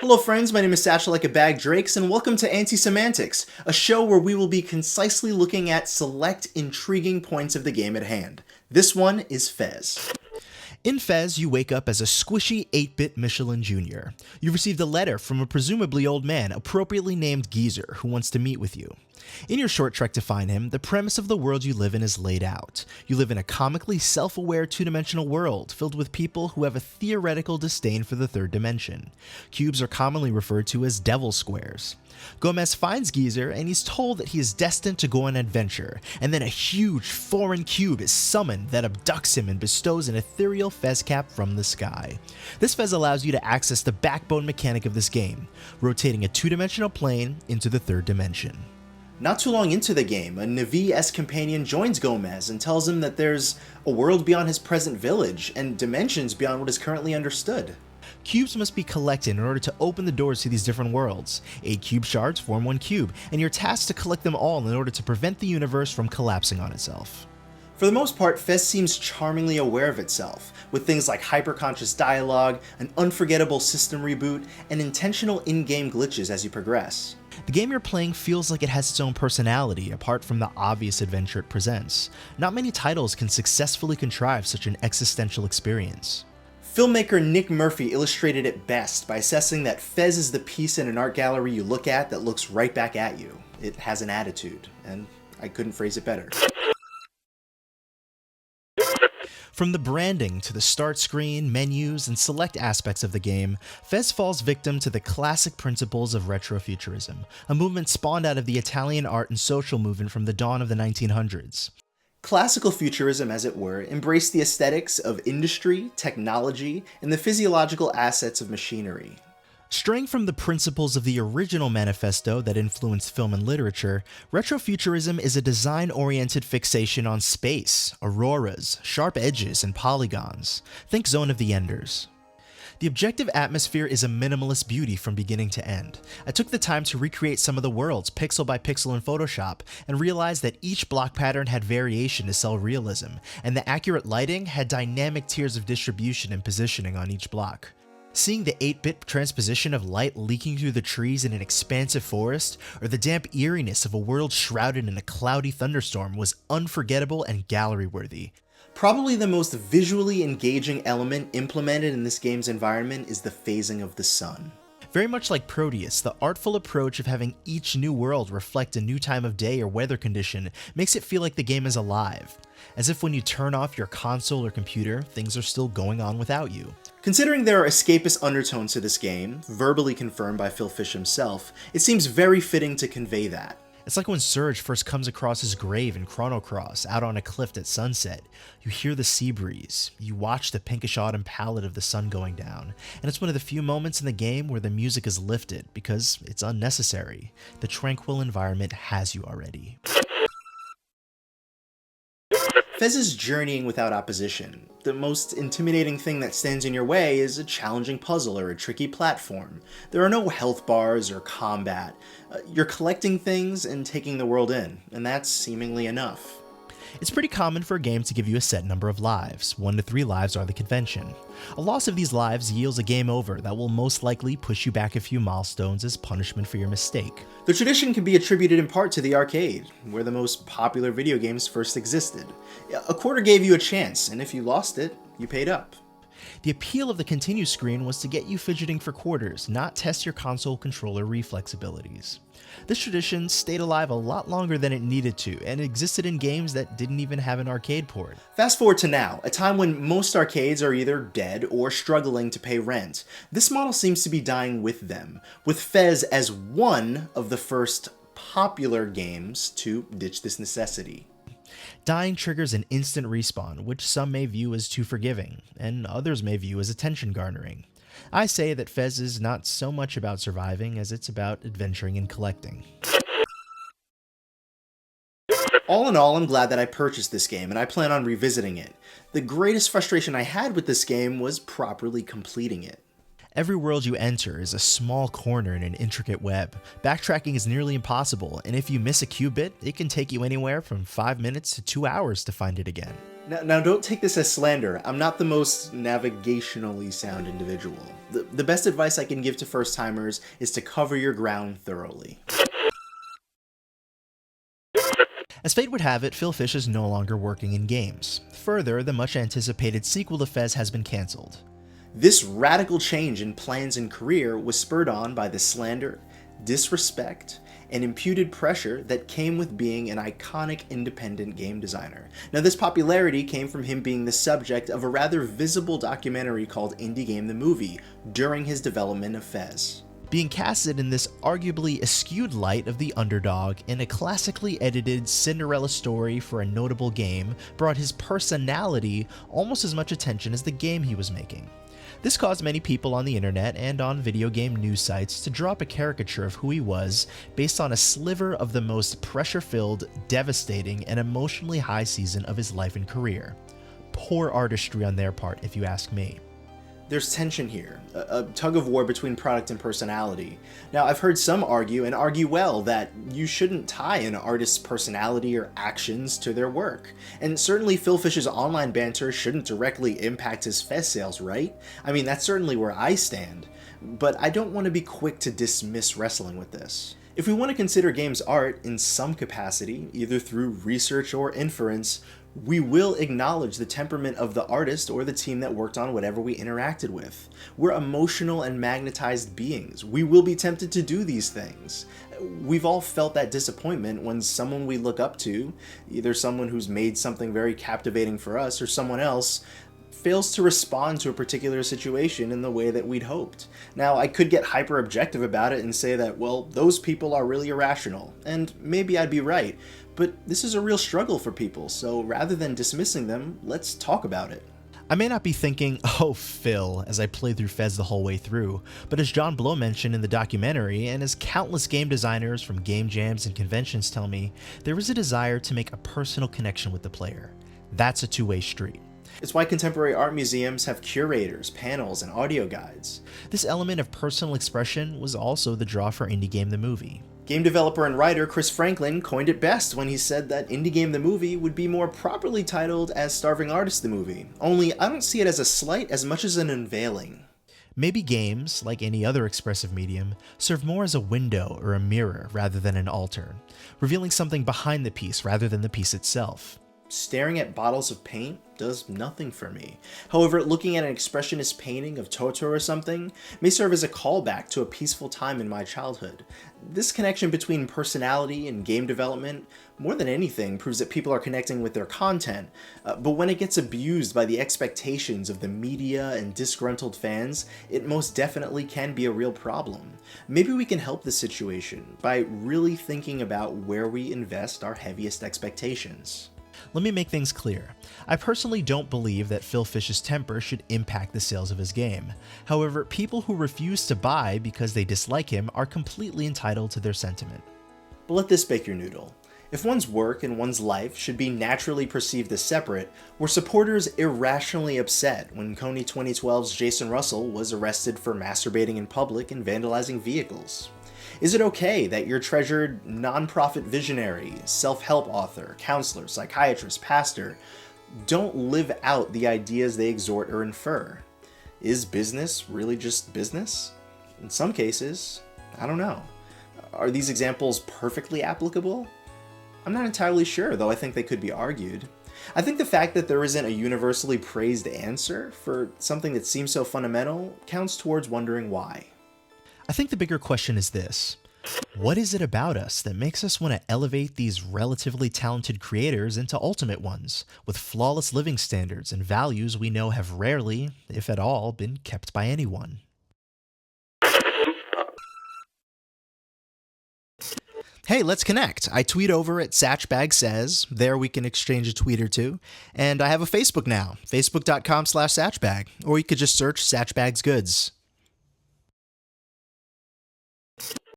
Hello friends, my name is Satchbag Drakes, and welcome to Anti-Semantics, a show where we will be concisely looking at select intriguing points of the game at hand. This one is Fez. In Fez, you wake up as a squishy 8-bit Michelin Jr. You've received a letter from a presumably old man, appropriately named Geezer, who wants to meet with you. In your short trek to find him, the premise of the world you live in is laid out. You live in a comically self-aware two-dimensional world, filled with people who have a theoretical disdain for the third dimension. Cubes are commonly referred to as devil squares. Gomez finds Geezer, and he's told that he is destined to go on an adventure, and then a huge foreign cube is summoned that abducts him and bestows an ethereal Fez cap from the sky. This Fez allows you to access the backbone mechanic of this game, rotating a two-dimensional plane into the third dimension. Not too long into the game, a Navi-esque companion joins Gomez and tells him that there's a world beyond his present village, and dimensions beyond what is currently understood. Cubes must be collected in order to open the doors to these different worlds. 8 cube shards form one cube, and you're tasked to collect them all in order to prevent the universe from collapsing on itself. For the most part, Fez seems charmingly aware of itself, with things like hyper-conscious dialogue, an unforgettable system reboot, and intentional in-game glitches as you progress. The game you're playing feels like it has its own personality, apart from the obvious adventure it presents. Not many titles can successfully contrive such an existential experience. Filmmaker Nick Murphy illustrated it best by assessing that Fez is the piece in an art gallery you look at that looks right back at you. It has an attitude, and I couldn't phrase it better. From the branding to the start screen, menus, and select aspects of the game, Fez falls victim to the classic principles of retrofuturism, a movement spawned out of the Italian art and social movement from the dawn of the 1900s. Classical futurism, as it were, embraced the aesthetics of industry, technology, and the physiological assets of machinery. Straying from the principles of the original manifesto that influenced film and literature, retrofuturism is a design-oriented fixation on space, auroras, sharp edges, and polygons. Think Zone of the Enders. The objective atmosphere is a minimalist beauty from beginning to end. I took the time to recreate some of the worlds pixel by pixel in Photoshop, and realized that each block pattern had variation to sell realism, and the accurate lighting had dynamic tiers of distribution and positioning on each block. Seeing the 8-bit transposition of light leaking through the trees in an expansive forest, or the damp eeriness of a world shrouded in a cloudy thunderstorm was unforgettable and gallery-worthy. Probably the most visually engaging element implemented in this game's environment is the phasing of the sun. Very much like Proteus, the artful approach of having each new world reflect a new time of day or weather condition makes it feel like the game is alive, as if when you turn off your console or computer, things are still going on without you. Considering there are escapist undertones to this game, verbally confirmed by Phil Fish himself, it seems very fitting to convey that. It's like when Surge first comes across his grave in Chrono Cross, out on a cliff at sunset. You hear the sea breeze, you watch the pinkish autumn palette of the sun going down, and it's one of the few moments in the game where the music is lifted because it's unnecessary. The tranquil environment has you already. Fez is journeying without opposition. The most intimidating thing that stands in your way is a challenging puzzle or a tricky platform. There are no health bars or combat. You're collecting things and taking the world in, and that's seemingly enough. It's pretty common for a game to give you a set number of lives. 1 to 3 lives are the convention. A loss of these lives yields a game over that will most likely push you back a few milestones as punishment for your mistake. The tradition can be attributed in part to the arcade, where the most popular video games first existed. A quarter gave you a chance, and if you lost it, you paid up. The appeal of the continue screen was to get you fidgeting for quarters, not test your console controller reflex abilities. This tradition stayed alive a lot longer than it needed to, and existed in games that didn't even have an arcade port. Fast forward to now, a time when most arcades are either dead or struggling to pay rent. This model seems to be dying with them, with Fez as one of the first popular games to ditch this necessity. Dying triggers an instant respawn, which some may view as too forgiving, and others may view as attention garnering. I say that Fez is not so much about surviving as it's about adventuring and collecting. All in all, I'm glad that I purchased this game, and I plan on revisiting it. The greatest frustration I had with this game was properly completing it. Every world you enter is a small corner in an intricate web. Backtracking is nearly impossible, and if you miss a qubit, it can take you anywhere from 5 minutes to 2 hours to find it again. Now, don't take this as slander. I'm not the most navigationally sound individual. The best advice I can give to first-timers is to cover your ground thoroughly. As fate would have it, Phil Fish is no longer working in games. Further, the much-anticipated sequel to Fez has been cancelled. This radical change in plans and career was spurred on by the slander, disrespect, and imputed pressure that came with being an iconic independent game designer. Now, this popularity came from him being the subject of a rather visible documentary called Indie Game the Movie during his development of Fez. Being casted in this arguably askewed light of the underdog in a classically edited Cinderella story for a notable game brought his personality almost as much attention as the game he was making. This caused many people on the internet and on video game news sites to draw up a caricature of who he was based on a sliver of the most pressure-filled, devastating, and emotionally high season of his life and career. Poor artistry on their part, if you ask me. There's tension here, a tug of war between product and personality. Now, I've heard some argue, and argue well, that you shouldn't tie an artist's personality or actions to their work. And certainly Phil Fish's online banter shouldn't directly impact his Fez sales, right? I mean, that's certainly where I stand. But I don't want to be quick to dismiss wrestling with this. If we want to consider games art in some capacity, either through research or inference, we will acknowledge the temperament of the artist or the team that worked on whatever we interacted with. We're emotional and magnetized beings. We will be tempted to do these things. We've all felt that disappointment when someone we look up to, either someone who's made something very captivating for us or someone else, fails to respond to a particular situation in the way that we'd hoped. Now, I could get hyper objective about it and say that, well, those people are really irrational, and maybe I'd be right, but this is a real struggle for people, so rather than dismissing them, let's talk about it. I may not be thinking, oh Phil, as I play through Fez the whole way through, but as John Blow mentioned in the documentary, and as countless game designers from game jams and conventions tell me, there is a desire to make a personal connection with the player. That's a two-way street. It's why contemporary art museums have curators, panels, and audio guides. This element of personal expression was also the draw for Indie Game the Movie. Game developer and writer Chris Franklin coined it best when he said that Indie Game the Movie would be more properly titled as Starving Artist the Movie, only I don't see it as a slight as much as an unveiling. Maybe games, like any other expressive medium, serve more as a window or a mirror rather than an altar, revealing something behind the piece rather than the piece itself. Staring at bottles of paint does nothing for me. However, looking at an expressionist painting of Totoro or something may serve as a callback to a peaceful time in my childhood. This connection between personality and game development, more than anything, proves that people are connecting with their content, but when it gets abused by the expectations of the media and disgruntled fans, it most definitely can be a real problem. Maybe we can help the situation by really thinking about where we invest our heaviest expectations. Let me make things clear. I personally don't believe that Phil Fish's temper should impact the sales of his game. However, people who refuse to buy because they dislike him are completely entitled to their sentiment. But let this bake your noodle. If one's work and one's life should be naturally perceived as separate, were supporters irrationally upset when Kony 2012's Jason Russell was arrested for masturbating in public and vandalizing vehicles? Is it okay that your treasured nonprofit visionary, self-help author, counselor, psychiatrist, pastor don't live out the ideas they exhort or infer? Is business really just business? In some cases, I don't know. Are these examples perfectly applicable? I'm not entirely sure, though I think they could be argued. I think the fact that there isn't a universally praised answer for something that seems so fundamental counts towards wondering why. I think the bigger question is this. What is it about us that makes us want to elevate these relatively talented creators into ultimate ones, with flawless living standards and values we know have rarely, if at all, been kept by anyone? Hey, let's connect. I tweet over at Satchbag Says. There we can exchange a tweet or two. And I have a Facebook now, facebook.com/Satchbag, or you could just search Satchbag's Goods.